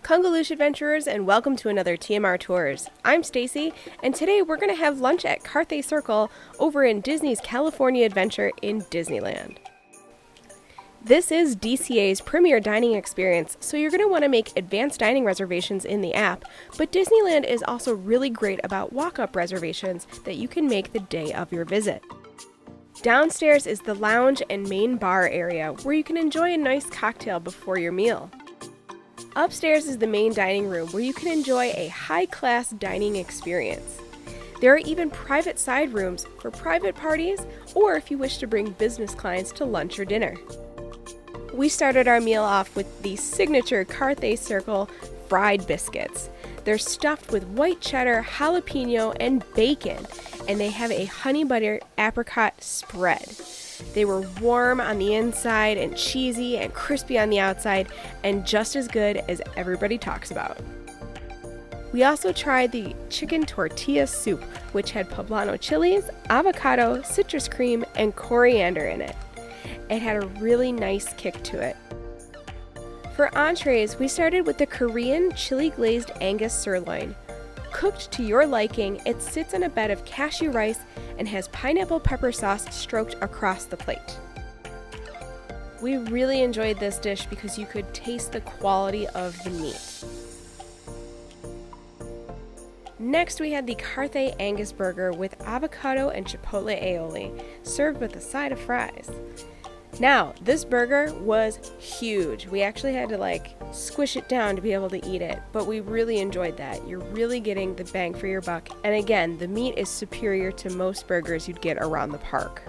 Kungaloosh adventurers, and welcome to another TMR Tours. I'm Stacy, and today we're going to have lunch at Carthay Circle over in Disney's California Adventure in Disneyland. This is DCA's premier dining experience, so you're going to want to make advanced dining reservations in the app, but Disneyland is also really great about walk-up reservations that you can make the day of your visit. Downstairs is the lounge and main bar area where you can enjoy a nice cocktail before your meal. Upstairs is the main dining room where you can enjoy a high-class dining experience. There are even private side rooms for private parties or if you wish to bring business clients to lunch or dinner. We started our meal off with the signature Carthay Circle fried biscuits. They're stuffed with white cheddar, jalapeno, and bacon, and they have a honey butter apricot spread. They were warm on the inside and cheesy and crispy on the outside and just as good as everybody talks about. We also tried the chicken tortilla soup, which had poblano chilies, avocado, citrus cream, and coriander in it. It had a really nice kick to it. For entrees, we started with the Korean chili glazed Angus sirloin. Cooked to your liking, it sits on a bed of cashew rice and has pineapple pepper sauce stroked across the plate. We really enjoyed this dish because you could taste the quality of the meat. Next, we had the Carthay Angus burger with avocado and chipotle aioli, served with a side of fries. Now, this burger was huge. We actually had to squish it down to be able to eat it, but we really enjoyed that. You're really getting the bang for your buck. And again, the meat is superior to most burgers you'd get around the park.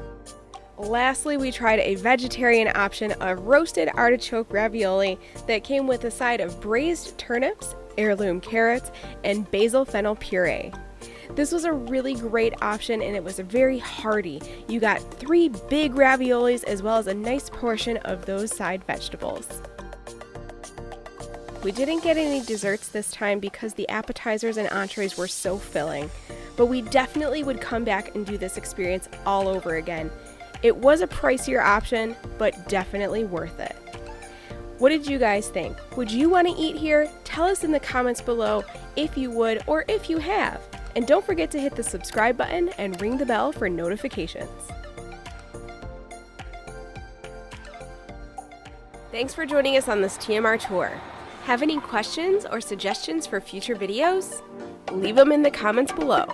Lastly, we tried a vegetarian option of roasted artichoke ravioli that came with a side of braised turnips, heirloom carrots, and basil fennel puree. This was a really great option and it was very hearty. You got 3 big raviolis as well as a nice portion of those side vegetables. We didn't get any desserts this time because the appetizers and entrees were so filling, but we definitely would come back and do this experience all over again. It was a pricier option, but definitely worth it. What did you guys think? Would you want to eat here? Tell us in the comments below if you would or if you have. And don't forget to hit the subscribe button and ring the bell for notifications. Thanks for joining us on this TMR tour. Have any questions or suggestions for future videos? Leave them in the comments below.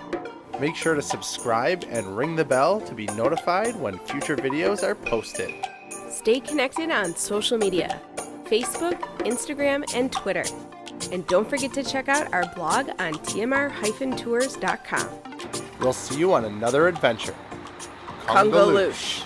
Make sure to subscribe and ring the bell to be notified when future videos are posted. Stay connected on social media, Facebook, Instagram, and Twitter. And don't forget to check out our blog on tmr-tours.com. We'll see you on another adventure. Kungaloosh.